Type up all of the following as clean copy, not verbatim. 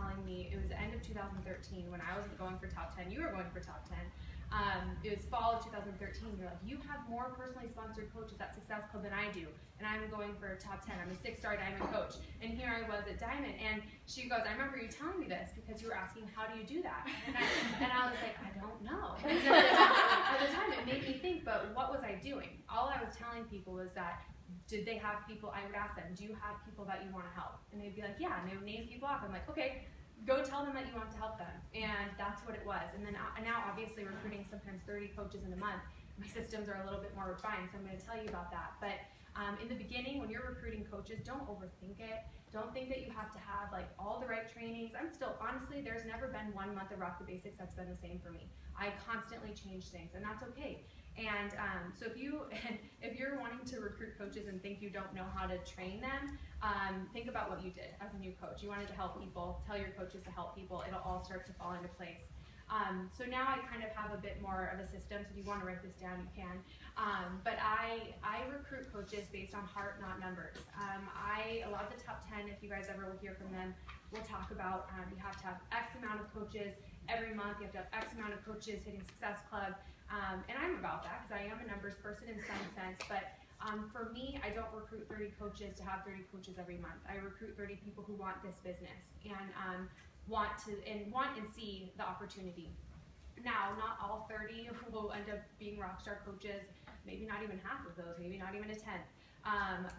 telling me, it was the end of 2013 when I wasn't going for top 10, you were going for top 10. It was fall of 2013, you're like, you have more personally sponsored coaches at Success Club than I do, and I'm going for top 10, I'm a 6-star Diamond coach, and here I was at Diamond, and she goes, I remember you telling me this, because you were asking, how do you do that? And I was like, I don't know. At the time, it made me think, but what was I doing? All I was telling people was that, did they have people, I would ask them, do you have people that you want to help? And they'd be like, yeah, and they would name people off. I'm like, okay, go tell them that you want to help them. And that's what it was. And then now obviously recruiting sometimes 30 coaches in a month, my systems are a little bit more refined, so I'm going to tell you about that. But in the beginning, when you're recruiting coaches, don't overthink it. Don't think that you have to have like all the right trainings. I'm still, honestly, there's never been 1 month of Rock the Basics that's been the same for me. I constantly change things, and that's okay. And so if you're wanting to recruit coaches and think you don't know how to train them, think about what you did as a new coach. You wanted to help people, tell your coaches to help people. It'll all start to fall into place. So now I kind of have a bit more of a system, so if you want to write this down, you can. But I recruit coaches based on heart, not numbers. A lot of the top 10, if you guys ever will hear from them, will talk about you have to have X amount of coaches every month. You have to have X amount of coaches hitting Success Club. And I'm about that because I am a numbers person in some sense, but for me, I don't recruit 30 coaches to have 30 coaches every month. I recruit 30 people who want this business and want and see the opportunity. Now, not all 30 will end up being rockstar coaches, maybe not even half of those, maybe not even a 10th.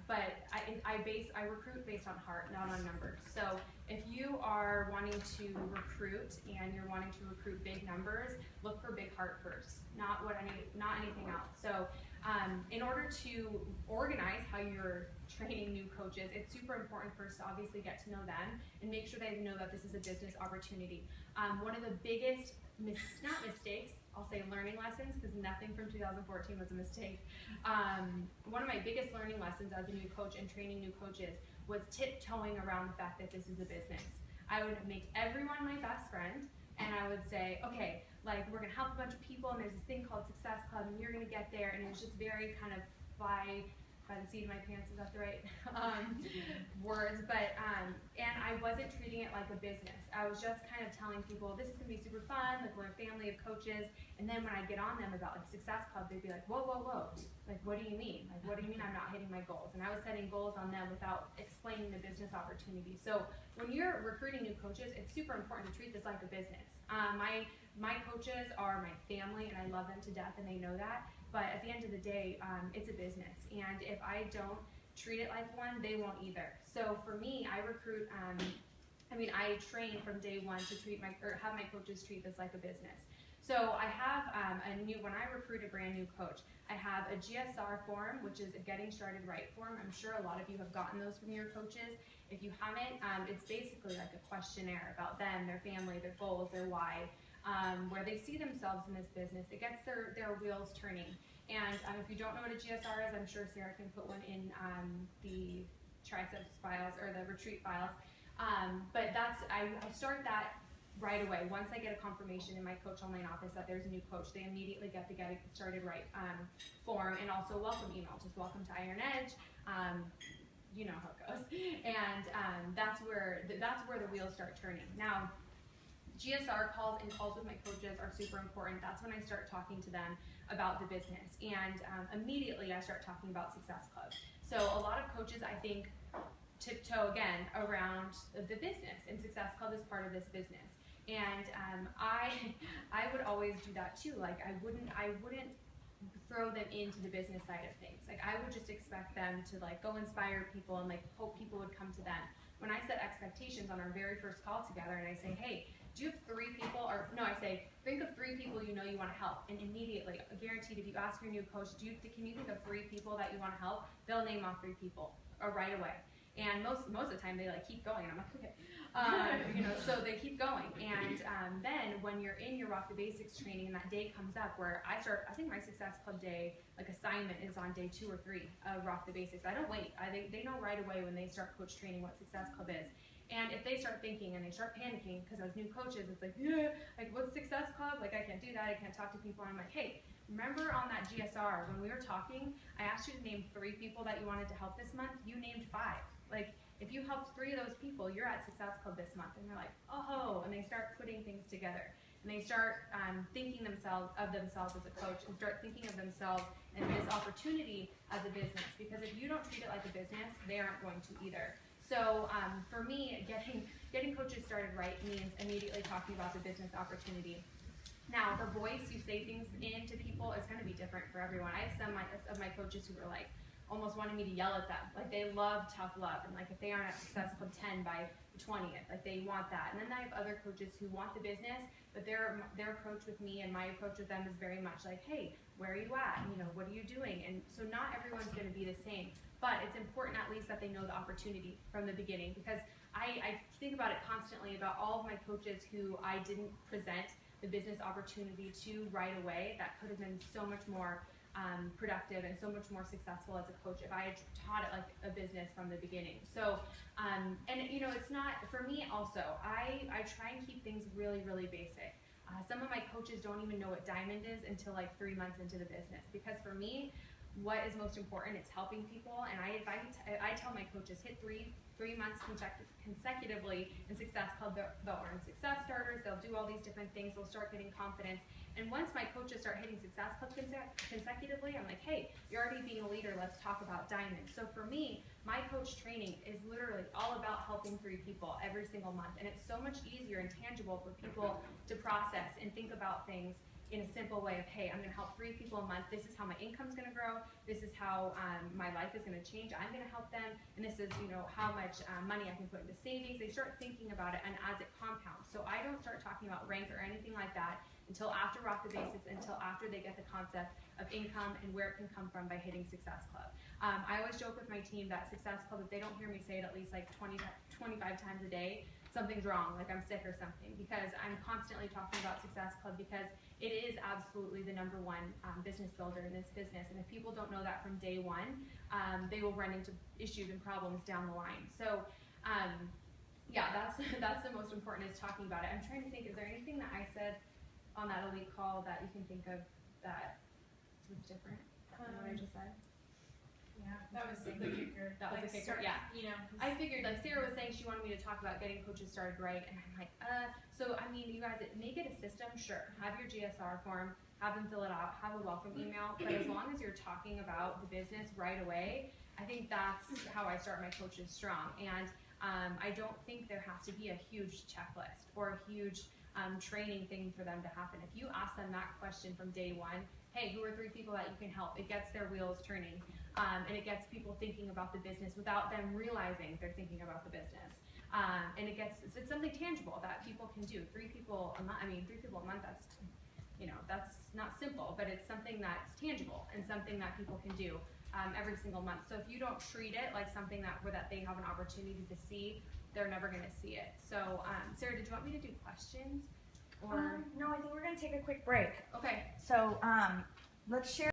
But I recruit based on heart, not on numbers. So if you are wanting to recruit and you're wanting to recruit big numbers, look for big heart first, not anything else. So in order to organize how you're training new coaches, it's super important first to obviously get to know them and make sure they know that this is a business opportunity. One of the biggest, not mistakes, I'll say learning lessons, because nothing from 2014 was a mistake. One of my biggest learning lessons as a new coach and training new coaches was tiptoeing around the fact that this is a business. I would make everyone my best friend, and I would say, okay, like we're gonna help a bunch of people, and there's this thing called Success Club, and you're gonna get there, and it was just very kind of by the seat of my pants, is that the right words? But, and I wasn't treating it like a business. I was just kind of telling people, this is gonna be super fun, like we're a family of coaches, and then when I get on them about like Success Club, they'd be like, whoa, whoa, whoa, like what do you mean? Like what do you mean I'm not hitting my goals? And I was setting goals on them without explaining the business opportunity. So when you're recruiting new coaches, it's super important to treat this like a business. My coaches are my family, and I love them to death, and they know that. But at the end of the day, it's a business, and if I don't treat it like one, they won't either. So for me, I recruit. I train from day one to have my coaches treat this like a business. So I have when I recruit a brand new coach, I have a GSR form, which is a Getting Started Right form. I'm sure a lot of you have gotten those from your coaches. If you haven't, it's basically like a questionnaire about them, their family, their goals, their why. Where they see themselves in this business. It gets their wheels turning. And if you don't know what a GSR is, I'm sure Sarah can put one in the Triceps files or the retreat files. But I start that right away. Once I get a confirmation in my coach online office that there's a new coach, they immediately get the Get Started Right form, and also welcome email, just welcome to Iron Edge. You know how it goes. And that's where the wheels start turning. Now, GSR calls and calls with my coaches are super important. That's when I start talking to them about the business. And immediately I start talking about Success Club. So a lot of coaches, I think, tiptoe again around the business, and Success Club is part of this business. And I would always do that too. Like I wouldn't throw them into the business side of things. Like I would just expect them to like go inspire people and like hope people would come to them. When I set expectations on our very first call together and I say, hey, do you have 3 people, or no, I say, think of 3 people you know you want to help, and immediately, guaranteed, if you ask your new coach, can you think of 3 people that you want to help, they'll name off 3 people, or right away. And most of the time, they like keep going, and I'm like, okay. So they keep going, and then when you're in your Rock the Basics training, and that day comes up where I think my Success Club day, like assignment is on day 2 or 3 of Rock the Basics. I don't wait. They know right away when they start coach training what Success Club is. And if they start thinking and they start panicking, because as new coaches, it's like, yeah, like what's Success Club? Like I can't do that, I can't talk to people. And I'm like, hey, remember on that GSR, when we were talking, I asked you to name 3 people that you wanted to help this month, you named 5. Like, if you helped 3 of those people, you're at Success Club this month. And they're like, oh, and they start putting things together. And they start thinking of themselves as a coach, and start thinking of themselves and this opportunity as a business. Because if you don't treat it like a business, they aren't going to either. So for me, getting coaches started right means immediately talking about the business opportunity. Now, the voice you say things into people is going to be different for everyone. I have some of my coaches who are like almost wanting me to yell at them. Like, they love tough love, and like if they aren't at Success Club 10 by the 20th, like they want that. And then I have other coaches who want the business, but their approach with me and my approach with them is very much like, hey, where are you at? You know, what are you doing? And so not everyone's going to be the same, but it's important at least that they know the opportunity from the beginning, because I think about it constantly about all of my coaches who I didn't present the business opportunity to right away. That could have been so much more productive and so much more successful as a coach if I had taught it like a business from the beginning. So, and you know, it's not, for me also, I try and keep things really, really basic. Some of my coaches don't even know what diamond is until like 3 months into the business, because for me, what is most important, it's helping people. And I tell my coaches, hit three months consecutively in Success Club, they'll earn success starters, they'll do all these different things, they'll start getting confidence. And once my coaches start hitting Success Club consecutively, I'm like, hey, you're already being a leader, let's talk about diamond. So for me, my coach training is literally all about helping 3 people every single month. And it's so much easier and tangible for people to process and think about things in a simple way of, hey, I'm going to help 3 people a month. This is how my income's going to grow. This is how my life is going to change. I'm going to help them. And this is, you know, how much money I can put into savings. They start thinking about it, and as it compounds. So I don't start talking about rank or anything like that until after Rock the Basics, until after they get the concept of income and where it can come from by hitting Success Club. I always joke with my team that Success Club, if they don't hear me say it at least like 25 times a day, something's wrong, like I'm sick or something, because I'm constantly talking about Success Club, because it is absolutely the #1 business builder in this business. And if people don't know that from day one, they will run into issues and problems down the line. So yeah, that's the most important, is talking about it. I'm trying to think, is there anything that I said on that elite call that you can think of that was different than what I just said? Yeah, that was the kicker. That was the kicker, yeah. You know, I figured, like Sarah was saying, she wanted me to talk about getting coaches started right, and I'm like, so I mean, you guys, make it a system, sure. Have your GSR form, have them fill it out, have a welcome email, but as long as you're talking about the business right away, I think that's how I start my coaches strong. And I don't think there has to be a huge checklist or a huge training thing for them to happen. If you ask them that question from day one, hey, who are 3 people that you can help? It gets their wheels turning, and it gets people thinking about the business without them realizing they're thinking about the business. And it's something tangible that people can do. 3 people a month, I mean, 3 people a month, that's, you know, that's not simple, but it's something that's tangible and something that people can do every single month. So if you don't treat it like something that they have an opportunity to see, they're never going to see it. So, Sarah, did you want me to do questions? Or No, I think we're going to take a quick break. okay. So let's share.